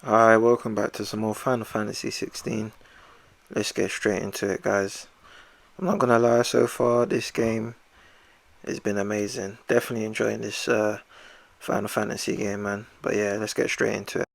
Hi, welcome back to some more Final Fantasy 16. Let's get straight into it, guys. I'm not gonna lie, so far this game has been amazing. Definitely enjoying this Final Fantasy game, man. But yeah, let's get straight into it.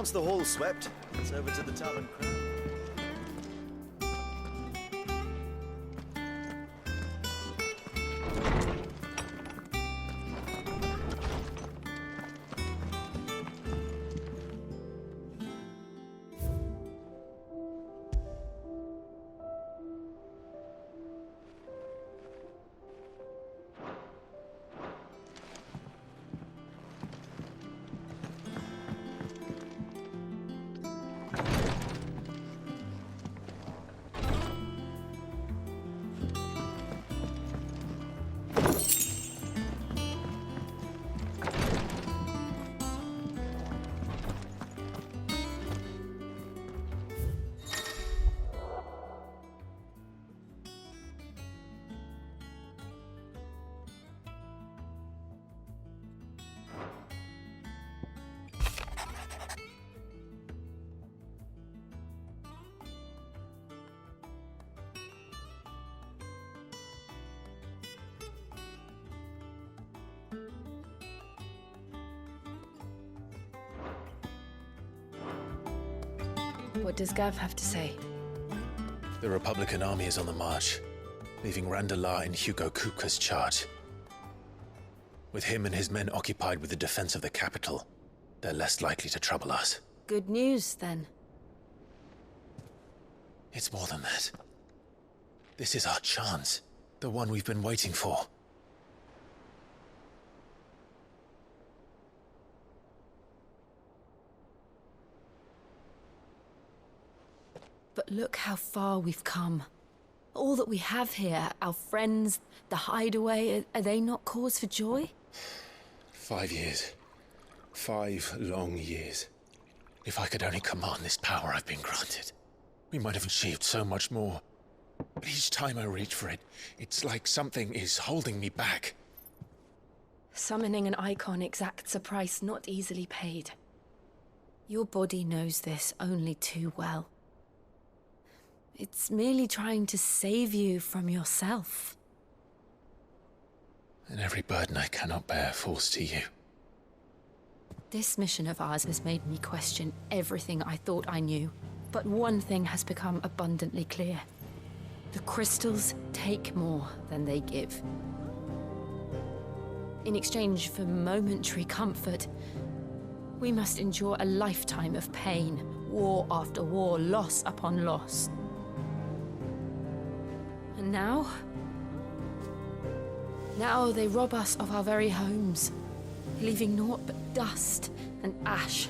Once the hall's swept, it's over to the Talon Crown. What does Gav have to say? The Republican army is on the march, leaving Randalar in Hugo Kupka's charge. With him and his men occupied with the defense of the capital, they're less likely to trouble us. Good news, then. It's more than that. This is our chance, the one we've been waiting for. But look how far we've come. All that we have here, our friends, the hideaway, are they not cause for joy? 5 years. 5 long years. If I could only command this power I've been granted, we might have achieved so much more. But each time I reach for it, it's like something is holding me back. Summoning an Eikon exacts a price not easily paid. Your body knows this only too well. It's merely trying to save you from yourself. And every burden I cannot bear falls to you. This mission of ours has made me question everything I thought I knew. But one thing has become abundantly clear. The crystals take more than they give. In exchange for momentary comfort, we must endure a lifetime of pain, war after war, loss upon loss. And now they rob us of our very homes, leaving naught but dust and ash.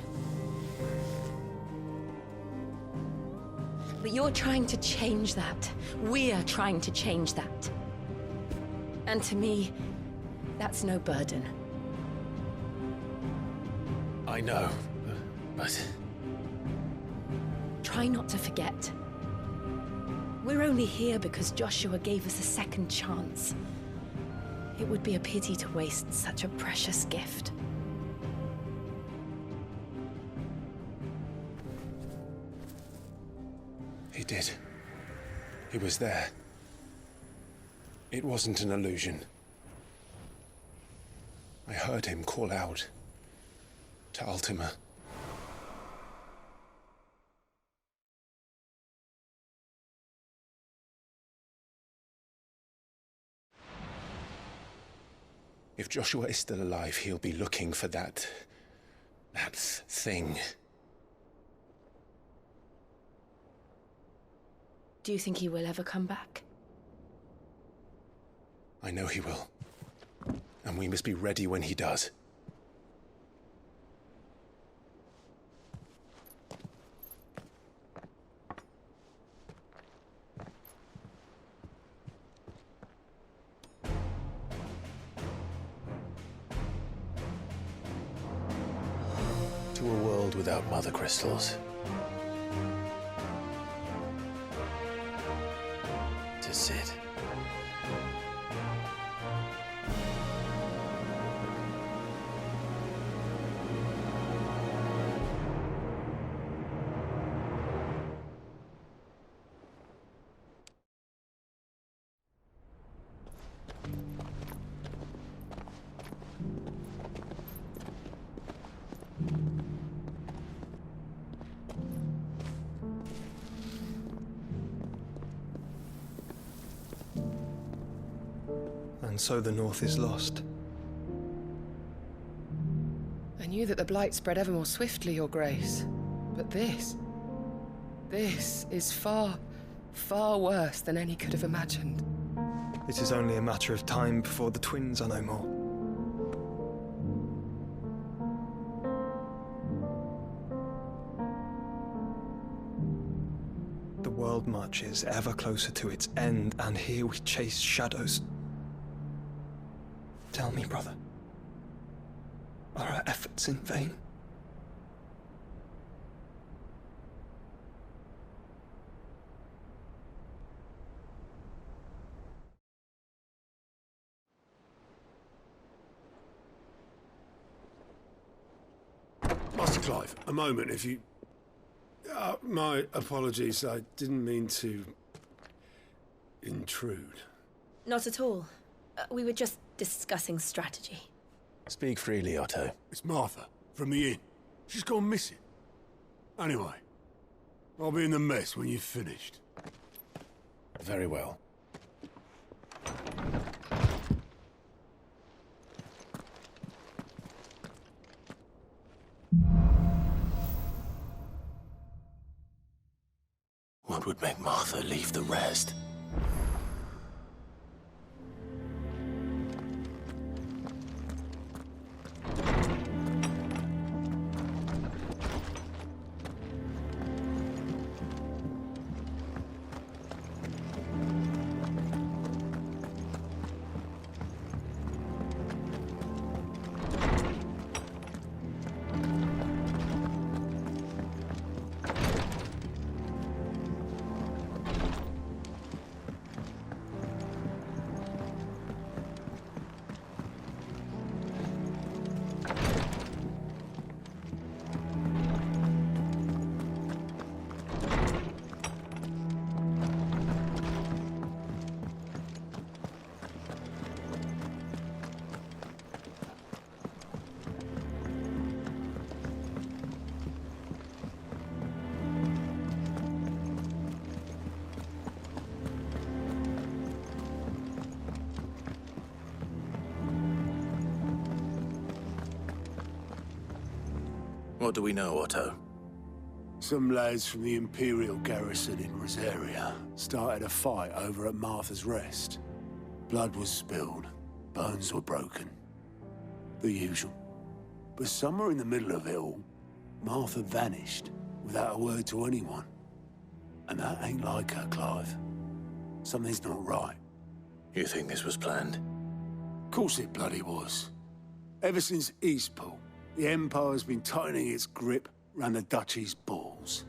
But you're trying to change that. We're trying to change that. And to me, that's no burden. I know, but... Try not to forget. We're only here because Joshua gave us a second chance. It would be a pity to waste such a precious gift. He did. He was there. It wasn't an illusion. I heard him call out to Ultima. If Joshua is still alive, he'll be looking for that thing. Do you think he will ever come back? I know he will. And we must be ready when he does. To a world without mother crystals. To Sid. And so the North is lost. I knew that the Blight spread ever more swiftly, Your Grace. But this is far, far worse than any could have imagined. It is only a matter of time before the twins are no more. The world marches ever closer to its end, and here we chase shadows. Tell me, brother, are our efforts in vain? Master Clive, a moment, if you... my apologies, I didn't mean to... intrude. Not at all. We were just discussing strategy. Speak freely, Otto. It's Martha, from the inn. She's gone missing. Anyway, I'll be in the mess when you've finished. Very well. What would make Martha leave the rest? What do we know, Otto? Some lads from the Imperial garrison in Rosaria started a fight over at Martha's Rest. Blood was spilled, bones were broken. The usual. But somewhere in the middle of it all, Martha vanished without a word to anyone. And that ain't like her, Clive. Something's not right. You think this was planned? Of course it bloody was. Ever since Eastpool, the Empire's been tightening its grip round the Duchy's balls.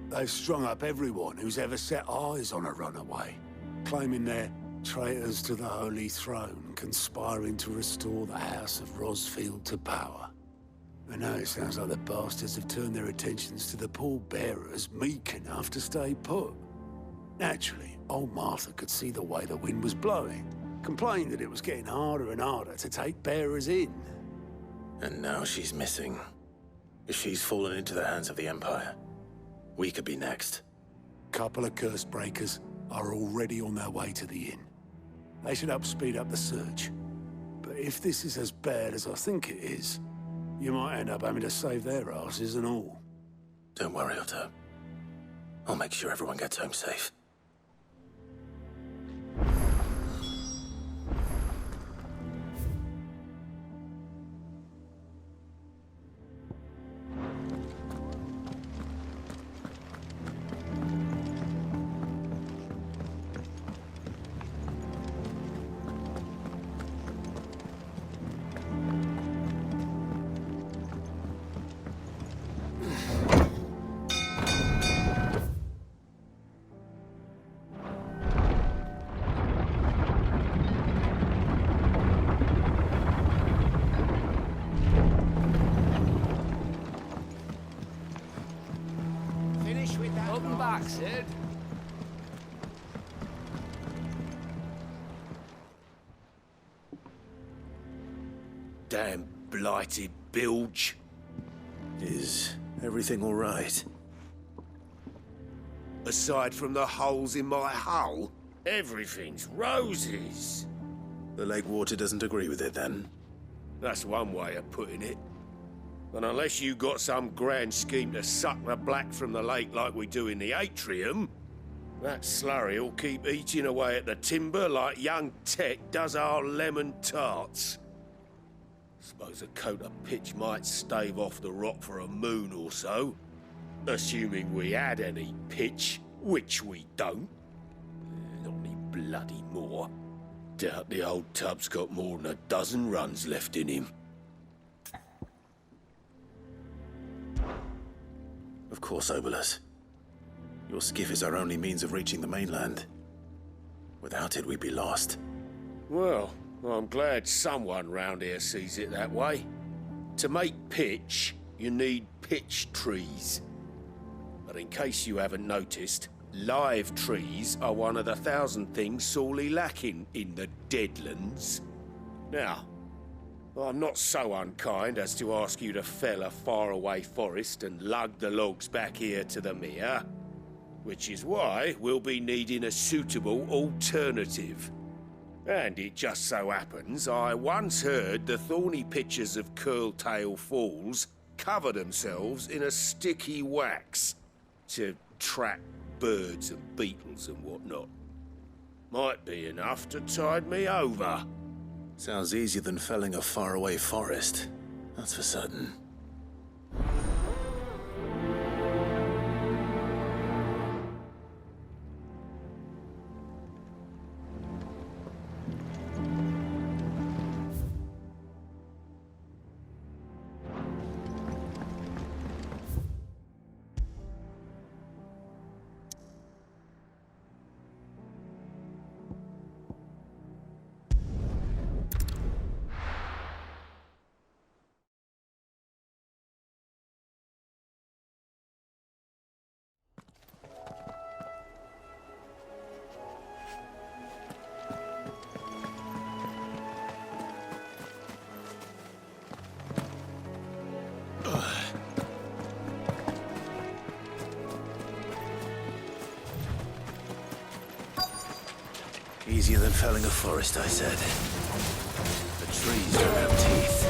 They've strung up everyone who's ever set eyes on a runaway, claiming they're traitors to the Holy Throne, conspiring to restore the House of Rosfield to power. And now it sounds like the bastards have turned their attentions to the pallbearers meek enough to stay put. Naturally, old Martha could see the way the wind was blowing, complained that it was getting harder and harder to take bearers in. And now she's missing. If she's fallen into the hands of the Empire, we could be next. Couple of curse breakers are already on their way to the inn. They should help speed up the search. But if this is as bad as I think it is, you might end up having to save their asses and all. Don't worry, Otto. I'll make sure everyone gets home safe. Welcome back, Sid. Damn blighted bilge. Is everything all right? Aside from the holes in my hull, everything's roses. The lake water doesn't agree with it, then? That's one way of putting it. And unless you got some grand scheme to suck the black from the lake like we do in the atrium, that slurry'll keep eating away at the timber like young Tech does our lemon tarts. Suppose a coat of pitch might stave off the rock for a moon or so. Assuming we had any pitch, which we don't. Not any bloody more. Doubt the old tub's got more than a dozen runs left in him. Of course, Obolus. Your skiff is our only means of reaching the mainland. Without it, we'd be lost. Well, I'm glad someone round here sees it that way. To make pitch, you need pitch trees. But in case you haven't noticed, live trees are one of the 1,000 things sorely lacking in the Deadlands. Now, I'm not so unkind as to ask you to fell a faraway forest and lug the logs back here to the mere, which is why we'll be needing a suitable alternative. And it just so happens I once heard the thorny pitchers of Curltail Falls cover themselves in a sticky wax to trap birds and beetles and whatnot. Might be enough to tide me over. Sounds easier than felling a faraway forest. That's for certain. Easier than felling a forest, I said. The trees don't have teeth.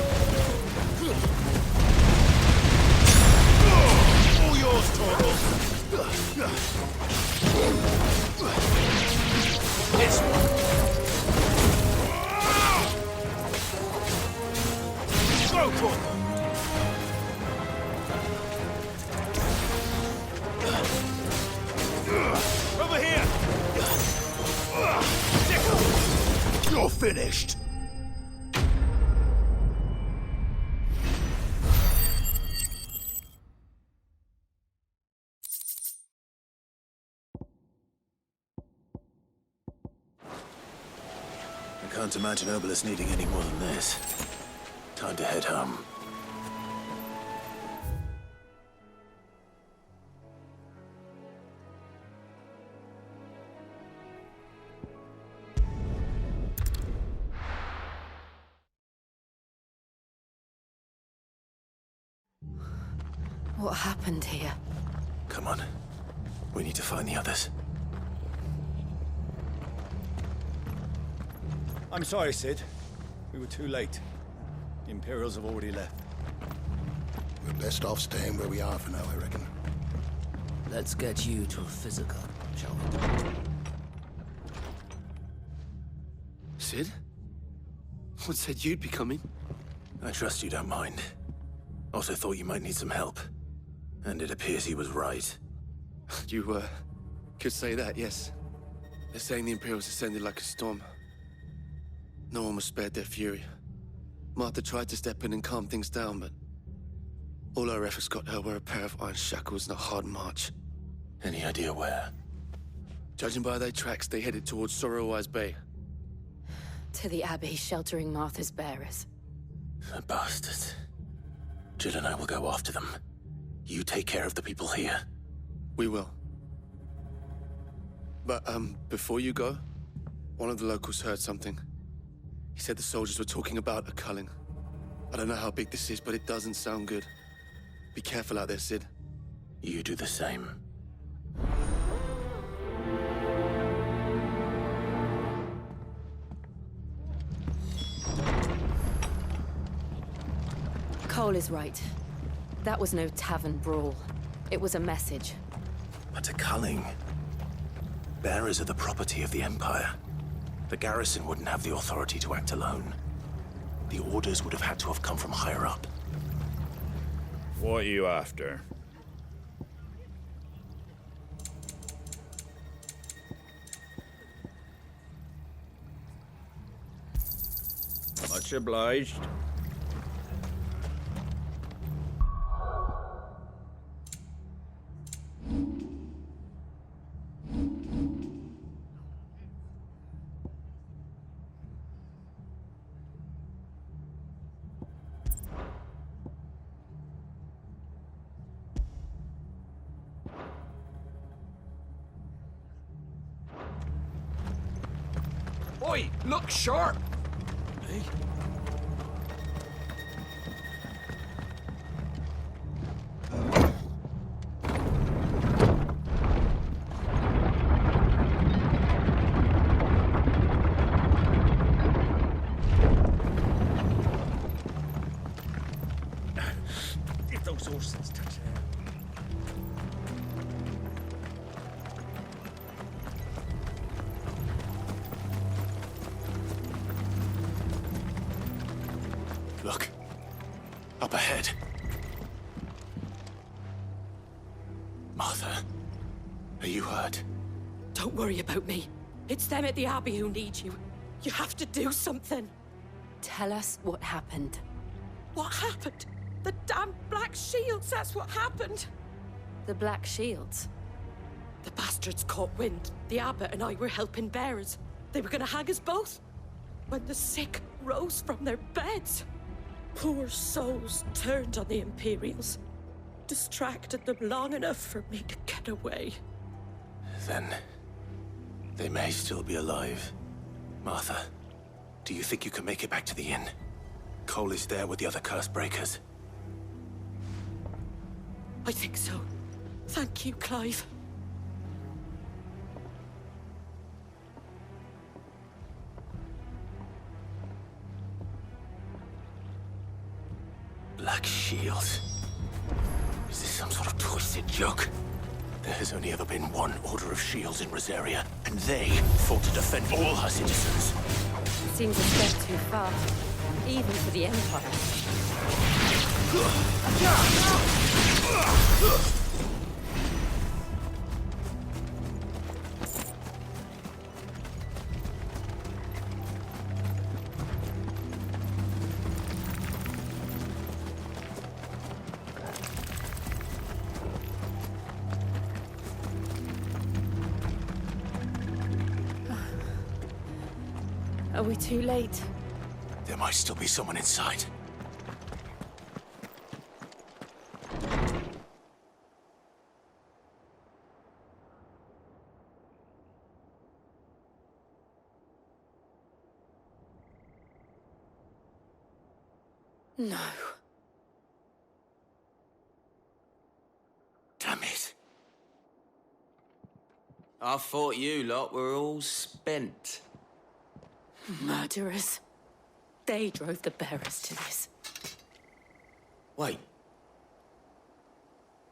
All yours, Torgal. This one. Go, Torgal. Over here. You're finished! I can't imagine Obolus needing any more than this. Time to head home. What happened here? Come on. We need to find the others. I'm sorry, Sid. We were too late. The Imperials have already left. We're best off staying where we are for now, I reckon. Let's get you to physical, shall we? Sid? What said you'd be coming? I trust you don't mind. Also thought you might need some help. And it appears he was right. You, could say that, yes. They're saying the Imperials ascended like a storm. No one was spared their fury. Martha tried to step in and calm things down, but all our efforts got her were a pair of iron shackles and a hard march. Any idea where? Judging by their tracks, they headed towards Sorrowwise Bay. To the Abbey sheltering Martha's bearers. The bastards. Jill and I will go after them. You take care of the people here. We will. But, before you go, one of the locals heard something. He said the soldiers were talking about a culling. I don't know how big this is, but it doesn't sound good. Be careful out there, Sid. You do the same. Cole is right. That was no tavern brawl. It was a message. But to Culling, bearers are the property of the Empire. The garrison wouldn't have the authority to act alone. The orders would have had to have come from higher up. What are you after? Much obliged. Oi, look sharp! Hey? If those horses touch it. Look. Up ahead. Martha, are you hurt? Don't worry about me. It's them at the Abbey who need you. You have to do something. Tell us what happened. What happened? The damn Black Shields, that's what happened. The Black Shields? The bastards caught wind. The Abbot and I were helping bearers. They were gonna hang us both. When the sick rose from their beds. Poor souls turned on the Imperials. Distracted them long enough for me to get away. Then they may still be alive. Martha, do you think you can make it back to the inn? Cole is there with the other curse breakers. I think so. Thank you, Clive. Black Shields? Is this some sort of twisted joke? There has only ever been one Order of Shields in Rosaria, and they fought to defend all her citizens. Seems a step too far, even for the Empire. Are we too late? There might still be someone inside. No. Damn it. I thought you lot were all spent. Murderers. They drove the bearers to this. Wait.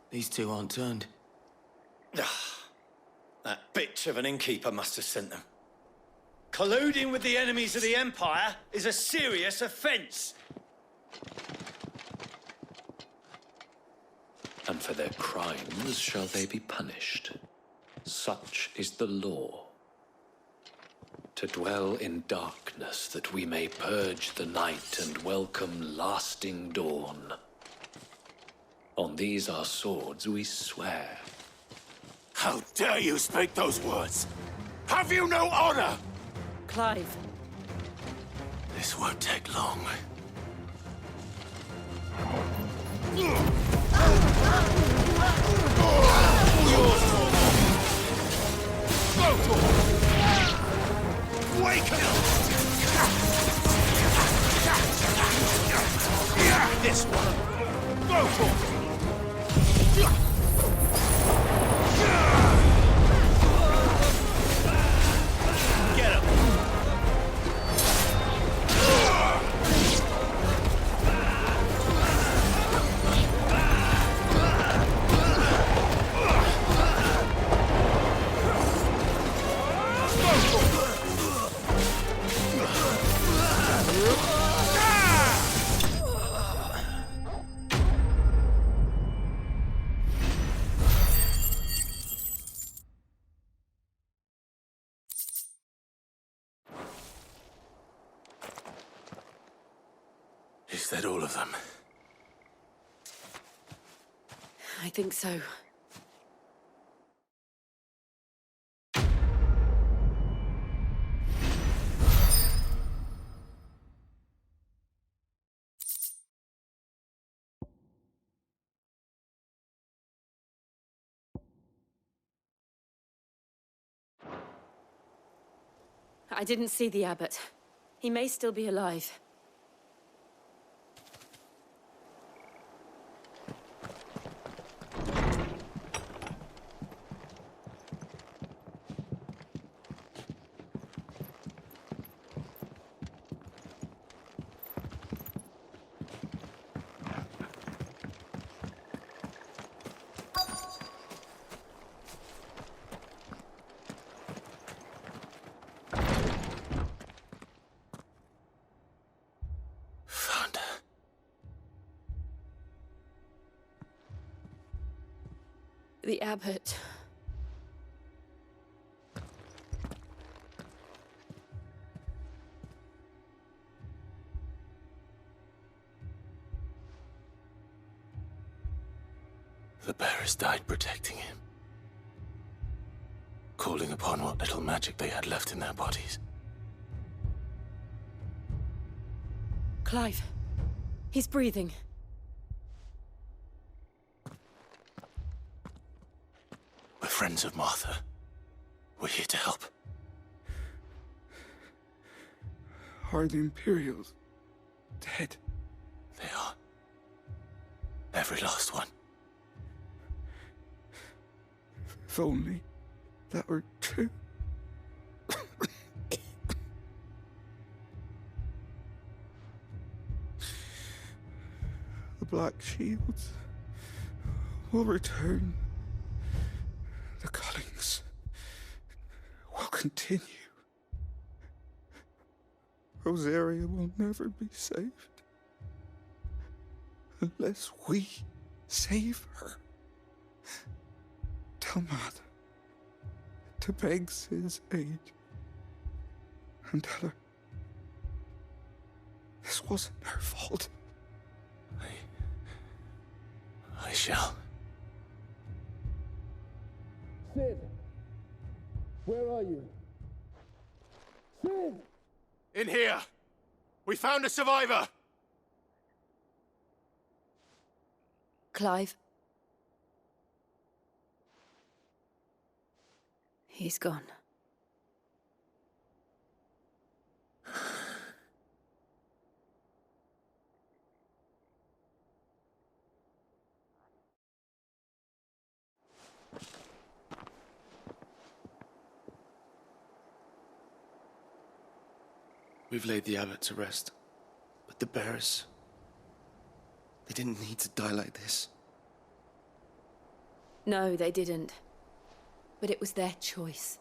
These two aren't turned. That bitch of an innkeeper must have sent them. Colluding with the enemies of the Empire is a serious offense. And for their crimes shall they be punished. Such is the law. To dwell in darkness that we may purge the night and welcome lasting dawn. On these our swords we swear. How dare you speak those words? Have you no honor? Clive. This won't take long. Wake up! This one. Go for it! Get him! Is that all of them? I think so. I didn't see the abbot. He may still be alive. The abbot. The bearers died protecting him. Calling upon what little magic they had left in their bodies. Clive. He's breathing. We're friends of Martha. We're here to help. Are the Imperials dead? They are. Every last one. If only that were true. The Black Shields will return. The Cullings will continue. Rosaria will never be saved unless we save her. Tell Matt to beg Sid's aid and tell her this wasn't her fault. I shall. Sid! Where are you? Sid! In here! We found a survivor! Clive. He's gone. We've laid the abbot to rest. But the bearers... they didn't need to die like this. No, they didn't. But it was their choice.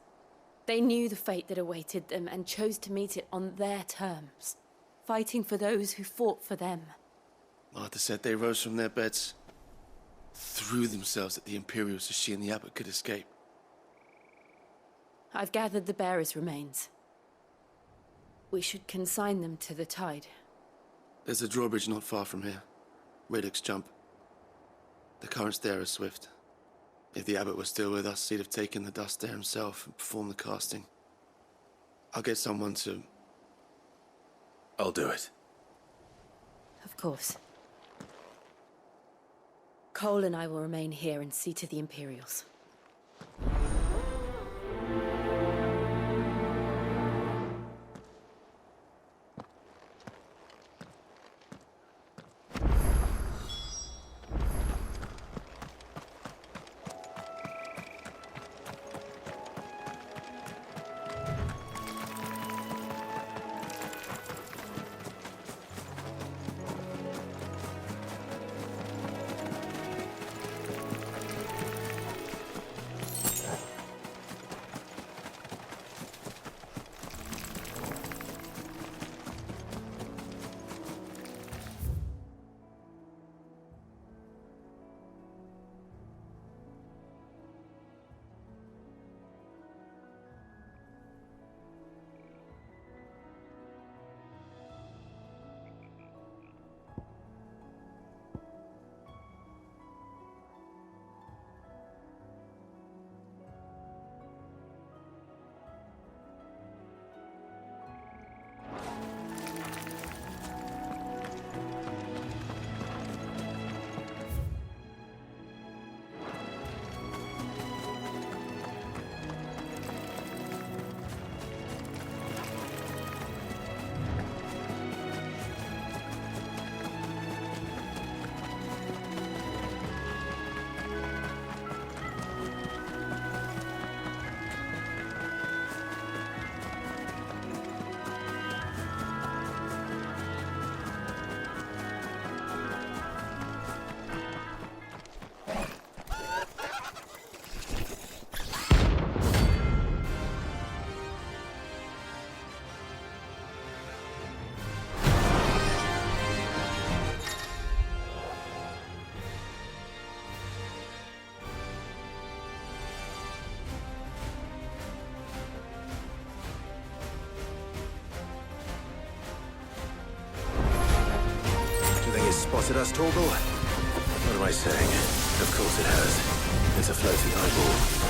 They knew the fate that awaited them and chose to meet it on their terms, fighting for those who fought for them. Martha said they rose from their beds, threw themselves at the Imperials so she and the abbot could escape. I've gathered the bearers' remains. We should consign them to the tide. There's a drawbridge not far from here. Radix Jump. The currents there are swift. If the abbot was still with us, he'd have taken the dust there himself and performed the casting. I'll get someone to... I'll do it. Of course. Cole and I will remain here and see to the Imperials. spotted us, Torgal? What am I saying? Of course it has. It's a floating eyeball.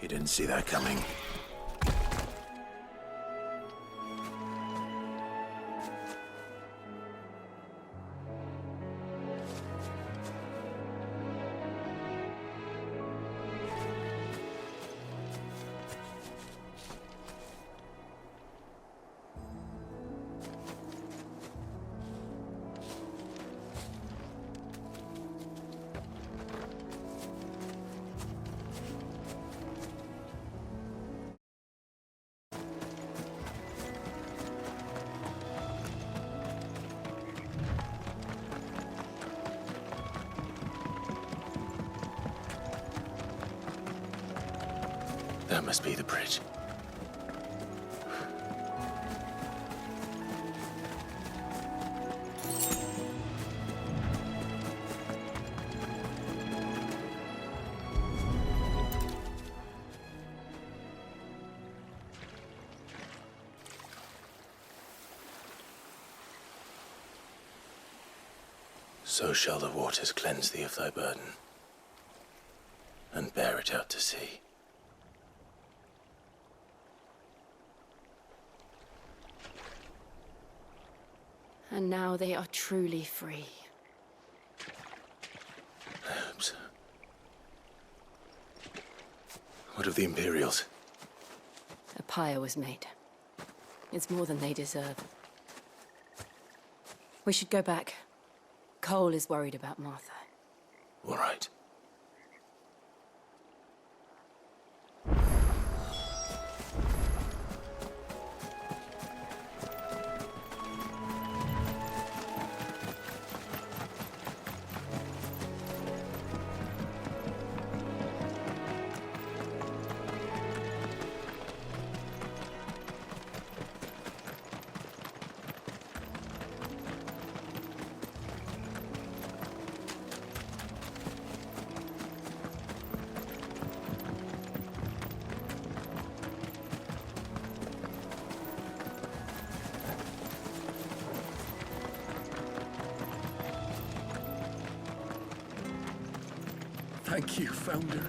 You didn't see that coming. That must be the bridge. So shall the waters cleanse thee of thy burden, and bear it out to sea. And now they are truly free. I hope so. What of the Imperials? A pyre was made. It's more than they deserve. We should go back. Cole is worried about Martha. All right. Thank you, Founder.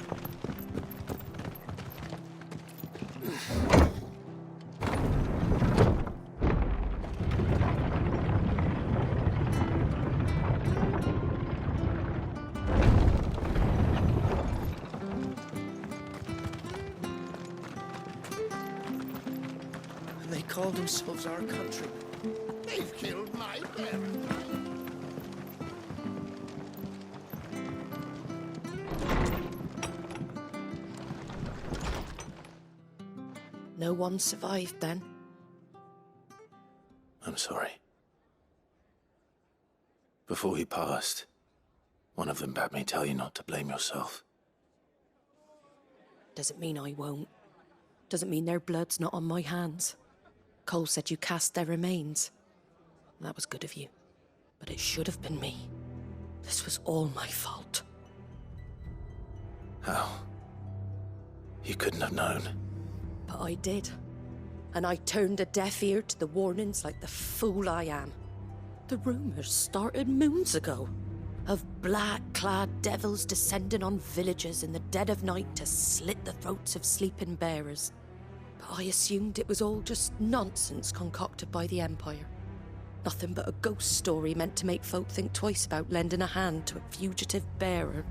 And they call themselves our country. They've killed my parents. No one survived then? I'm sorry. Before he passed, one of them bade me tell you not to blame yourself. Doesn't mean I won't. Doesn't mean their blood's not on my hands. Cole said you cast their remains. That was good of you. But it should have been me. This was all my fault. How? You couldn't have known. But I did. And I turned a deaf ear to the warnings like the fool I am. The rumours started moons ago. Of black-clad devils descending on villages in the dead of night to slit the throats of sleeping bearers. But I assumed it was all just nonsense concocted by the Empire. Nothing but a ghost story meant to make folk think twice about lending a hand to a fugitive bearer.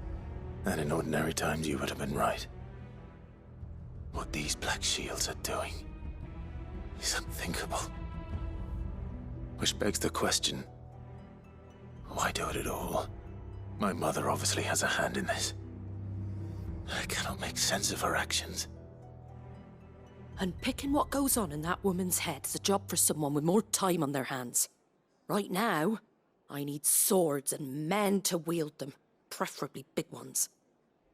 And in ordinary times you would have been right. What these Black Shields are doing is unthinkable. Which begs the question, why do it at all? My mother obviously has a hand in this. I cannot make sense of her actions. And picking what goes on in that woman's head is a job for someone with more time on their hands. Right now, I need swords and men to wield them, preferably big ones.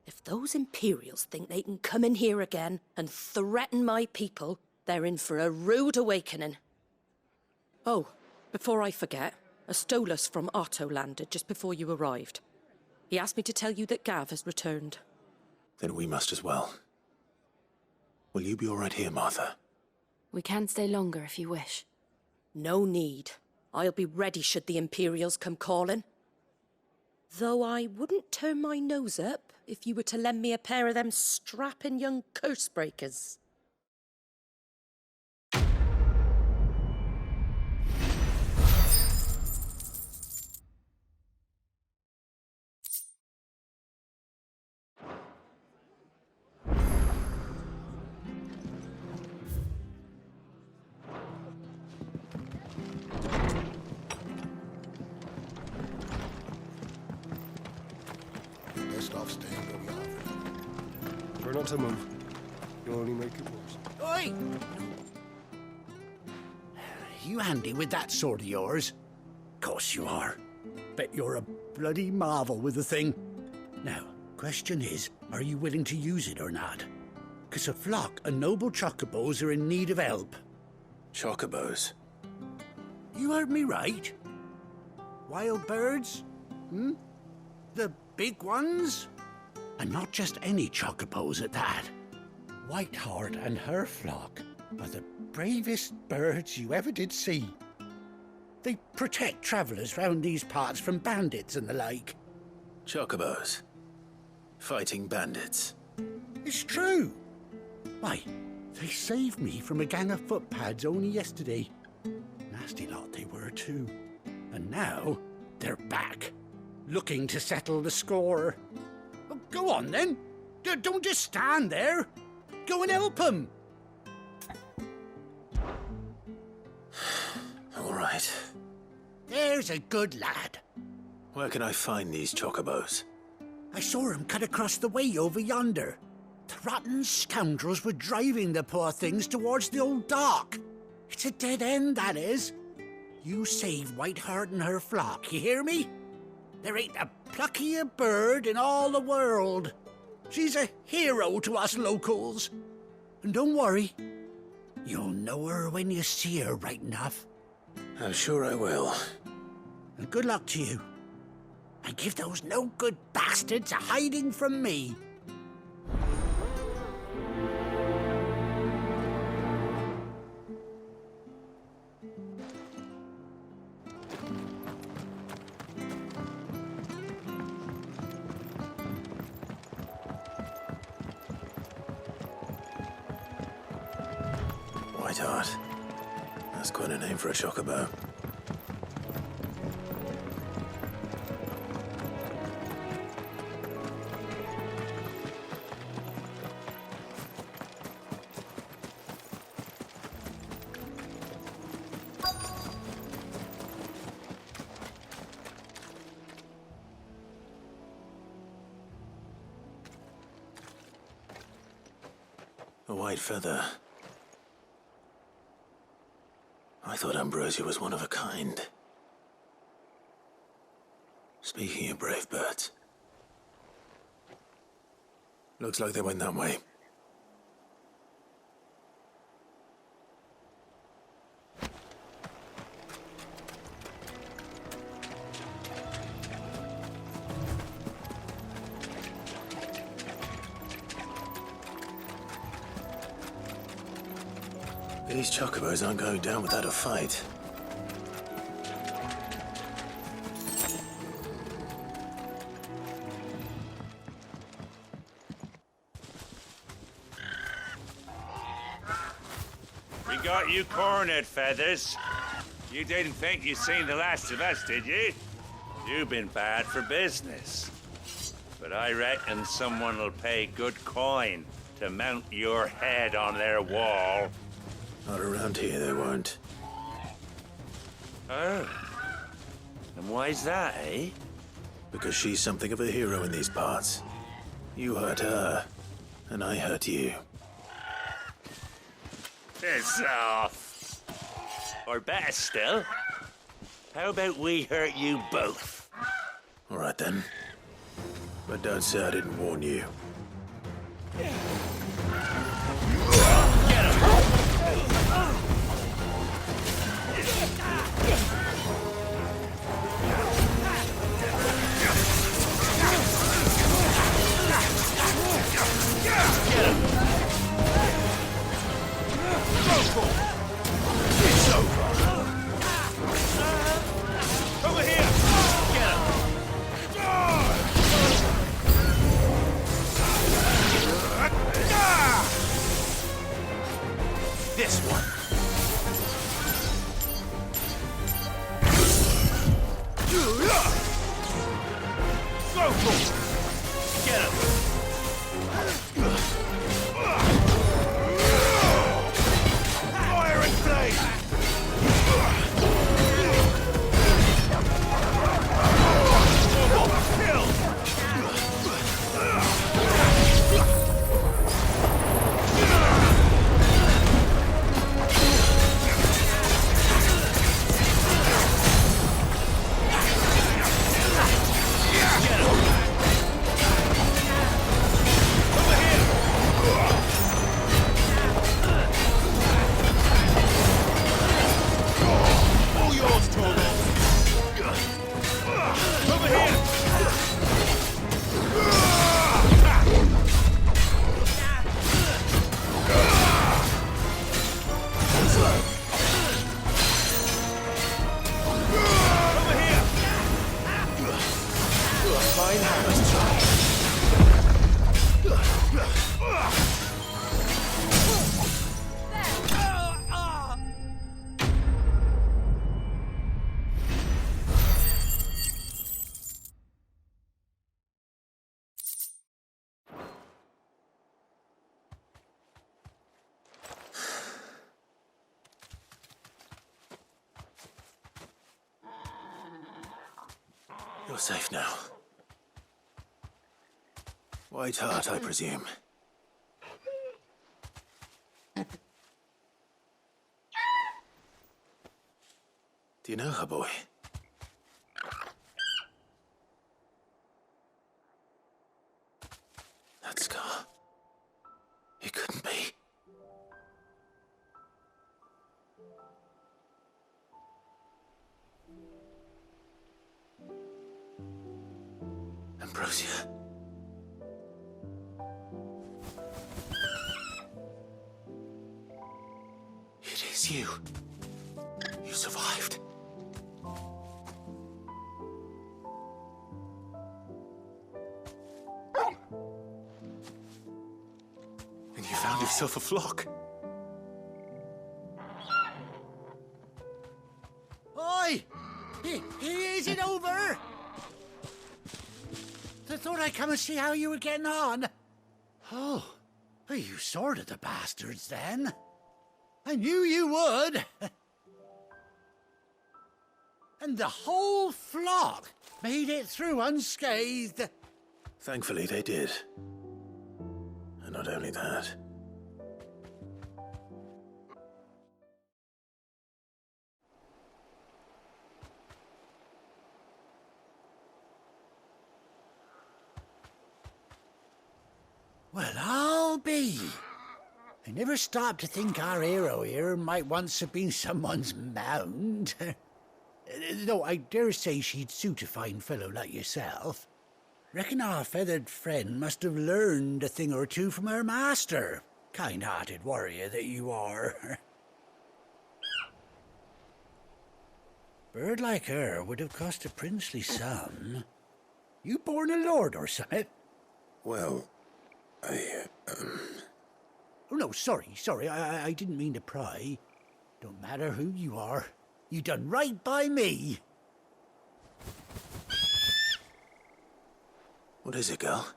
If those Imperials think they can come in here again and threaten my people, they're in for a rude awakening. Oh, before I forget, a Stolas from Otto landed just before you arrived. He asked me to tell you that Gav has returned. Then we must as well. Will you be all right here, Martha? We can stay longer if you wish. No need. I'll be ready should the Imperials come calling. Though I wouldn't turn my nose up if you were to lend me a pair of them strapping young curse-breakers. Best off staying where we are. Try not to move. You'll only make it worse. Oi! You handy with that sword of yours? Course you are. Bet you're a bloody marvel with the thing. Now, question is, are you willing to use it or not? 'Cause a flock of noble chocobos are in need of help. Chocobos? You heard me right. Wild birds? The big ones? And not just any chocobos at that. Whiteheart and her flock are the bravest birds you ever did see. They protect travellers round these parts from bandits and the like. Chocobos? Fighting bandits? It's true. Why, they saved me from a gang of footpads only yesterday. Nasty lot they were too. And now they're back, looking to settle the score. Oh, go on then. Don't just stand there. Go and help them. All right. There's a good lad. Where can I find these chocobos? I saw him cut across the way over yonder. The rotten scoundrels were driving the poor things towards the old dock. It's a dead end, that is. You save Whiteheart and her flock, you hear me? There ain't a pluckier bird in all the world. She's a hero to us locals. And don't worry, you'll know her when you see her right enough. I'm sure I will. And good luck to you. And give those no-good bastards a hiding from me. Whiteheart. That's quite a name for a chocobo. A white feather. I thought Ambrosia was one of a kind. Speaking of brave birds, looks like they went that way. These chocobos aren't going down without a fight. We got you cornered, Feathers. You didn't think you'd seen the last of us, did you? You've been bad for business. But I reckon someone will pay good coin to mount your head on their wall. Not around here, they won't. Oh. And why's that, eh? Because she's something of a hero in these parts. You hurt her, and I hurt you. Piss off. Or better still, how about we hurt you both? All right then. But don't say I didn't warn you. It's over. Over here. Get him. This one. Go for it. Get him. Fire and blade. Kill. You're safe now. White Heart, I presume. Do you know her, boy? That scar. It couldn't be. Ambrosia. It is you. You survived. And you found yourself a flock. Oi! Is it over? I thought I'd come and see how you were getting on. Oh, you sorted the bastards then. I knew you would. And the whole flock made it through unscathed. Thankfully, they did. And not only that, Well, I'll be. I never stopped to think our hero here might once have been someone's mount. Though I dare say she'd suit a fine fellow like yourself. Reckon our feathered friend must have learned a thing or two from her master. Kind-hearted warrior that you are. Bird like her would have cost a princely sum. You born a lord or something? Well, Oh, no, sorry. I didn't mean to pry. Don't matter who you are. You done right by me. What is it, girl?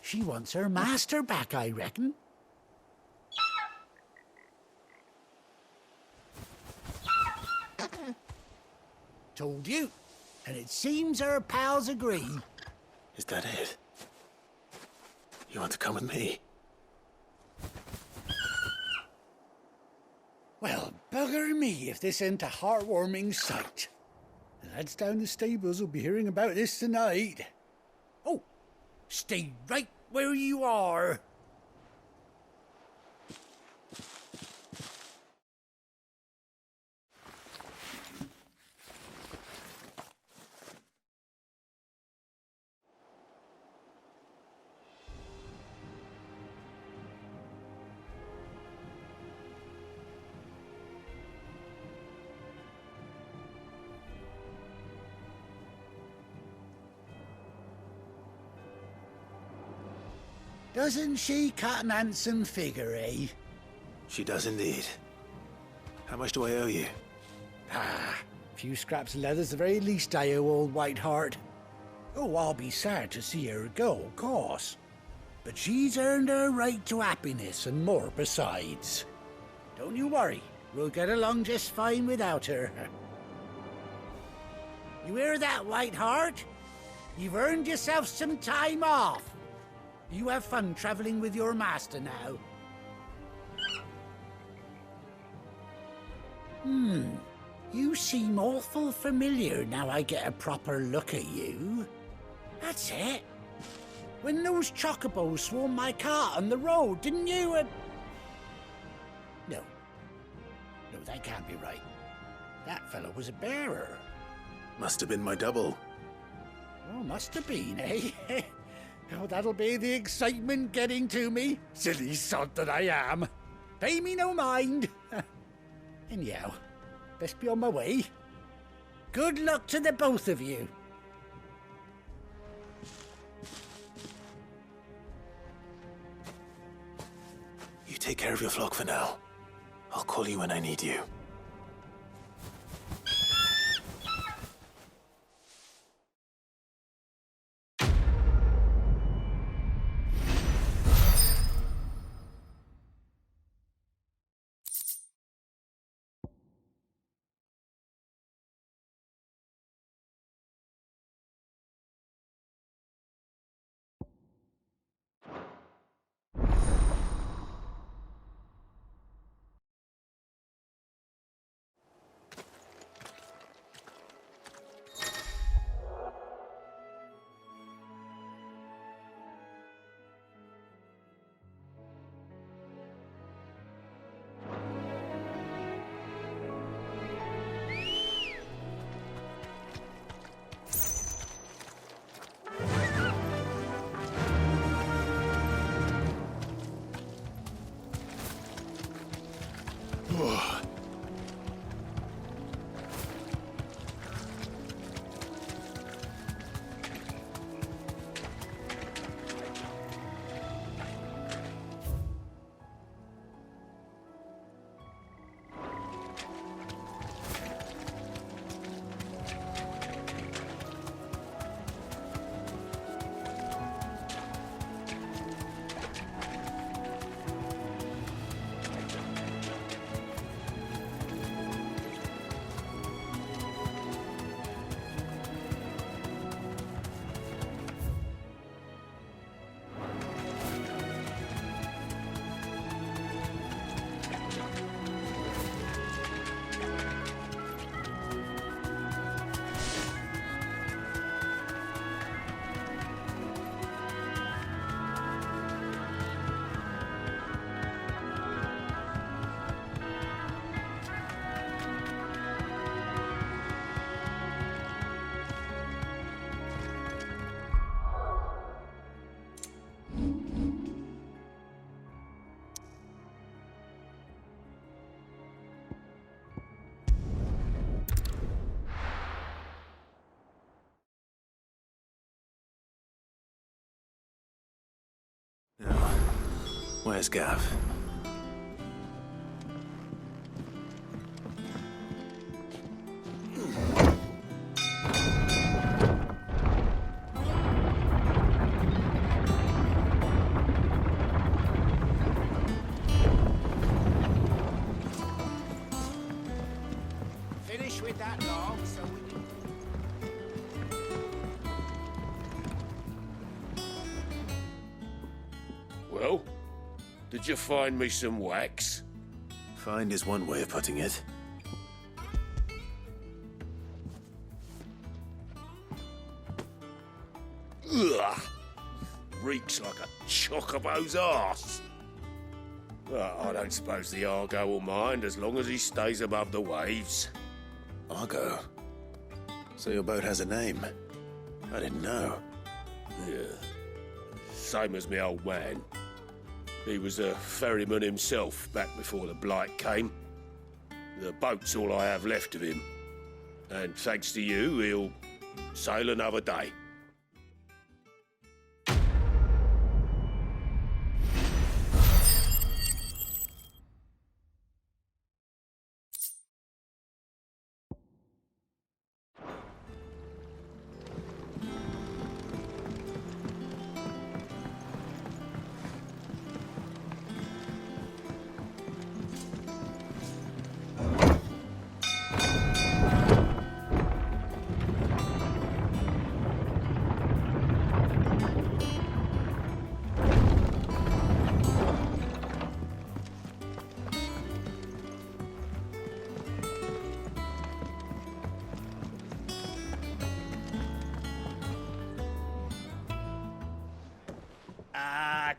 She wants her master back, I reckon. Told you. And it seems her pals agree. Is that it? You want to come with me? Well, bugger me if this ain't a heartwarming sight. The lads down the stables will be hearing about this tonight. Oh, stay right where you are. Doesn't she cut an handsome figure, eh? She does indeed. How much do I owe you? Ah, a few scraps of leather's the very least I owe old Whiteheart. Oh, I'll be sad to see her go, of course. But she's earned her right to happiness and more besides. Don't you worry, we'll get along just fine without her. You hear that, Whiteheart? You've earned yourself some time off. You have fun traveling with your master now. You seem awful familiar now I get a proper look at you. That's it. When those chocobos swarmed my cart on the road, didn't you? No, that can't be right. That fellow was a bearer. Must have been my double. Oh, must have been, eh? Oh, that'll be the excitement getting to me. Silly sod that I am. Pay me no mind. Anyhow, best be on my way. Good luck to the both of you. You take care of your flock for now. I'll call you when I need you. Where's Gav? Finish with that log so we can... Well, did you find me some wax? Find is one way of putting it. Ugh! Reeks like a chocobo's arse. Well, I don't suppose the Argo will mind as long as he stays above the waves. Argo? So your boat has a name? I didn't know. Yeah. Same as me old man. He was a ferryman himself back before the Blight came. The boat's all I have left of him. And thanks to you, he'll sail another day.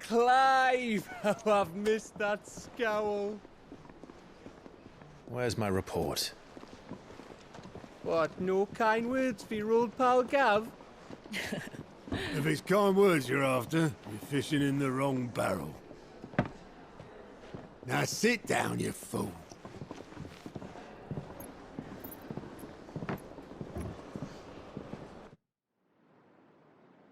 Clive! Oh, I've missed that scowl. Where's my report? What, no kind words for your old pal Gav? If it's kind words you're after, you're fishing in the wrong barrel. Now sit down, you fool.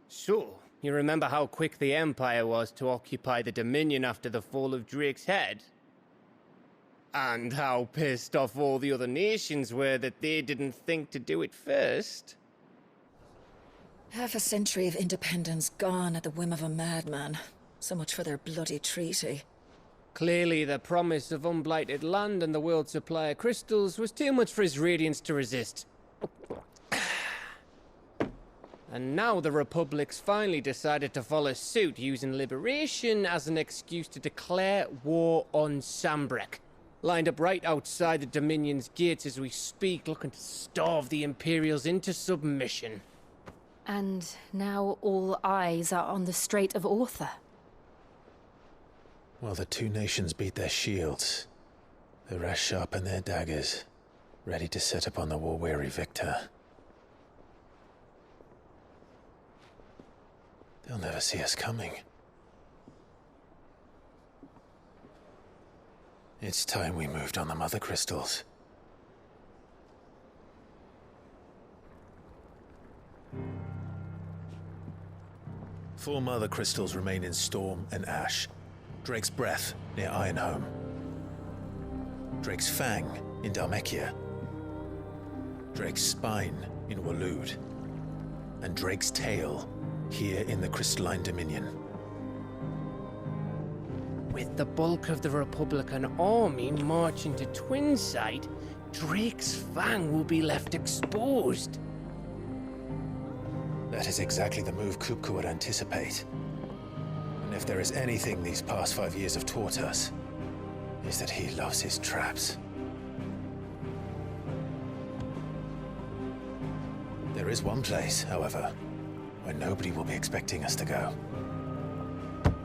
So, you remember how quick the Empire was to occupy the Dominion after the fall of Drake's head? And how pissed off all the other nations were that they didn't think to do it first? Half a century of independence gone at the whim of a madman. So much for their bloody treaty. Clearly, the promise of unblighted land and the world's supply of crystals was too much for his radiance to resist. And now the Republic's finally decided to follow suit, using liberation as an excuse to declare war on Sambrek. Lined up right outside the Dominion's gates as we speak, looking to starve the Imperials into submission. And now all eyes are on the Strait of Author. Well, the two nations beat their shields. The rest sharpen their daggers, ready to set upon the war-weary victor. They'll never see us coming. It's time we moved on the Mother Crystals. Four Mother Crystals remain in Storm and Ash. Drake's Breath near Ironhome. Drake's Fang in Dhalmekia. Drake's Spine in Waloed. And Drake's Tail here in the Crystalline Dominion. With the bulk of the Republican army marching to Twinside, Drake's Fang will be left exposed. That is exactly the move Kupka would anticipate. And if there is anything these past 5 years have taught us, is that he loves his traps. There is one place, however, where nobody will be expecting us to go.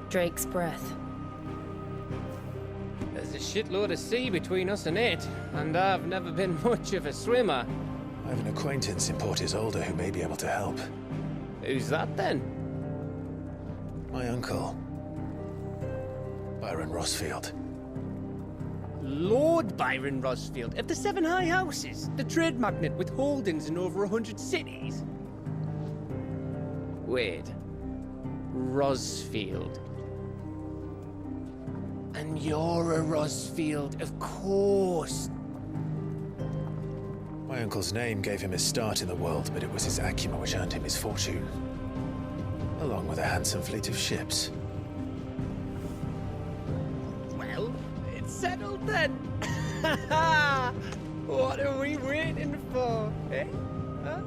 Drake's Breath. There's a shitload of sea between us and it, and I've never been much of a swimmer. I have an acquaintance in Port Isolde who may be able to help. Who's that then? My uncle, Byron Rossfield. Lord Byron Rossfield of the Seven High Houses, the trade magnate with holdings in over 100 cities. Wait, Rossfield. And you're a Rosfield, of course. My uncle's name gave him his start in the world, but it was his acumen which earned him his fortune. Along with a handsome fleet of ships. Well, it's settled then. What are we waiting for, eh? Huh?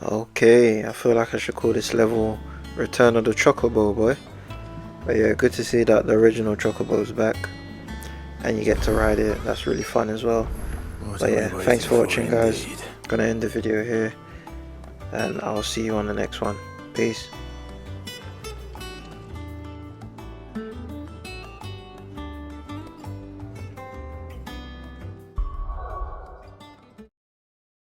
Okay, I feel like I should call this level Return of the Chocobo Boy. But yeah, good to see that the original Chocobo's back. And you get to ride it, that's really fun as well. But yeah, thanks for watching guys. Gonna end the video here. And I'll see you on the next one. Peace.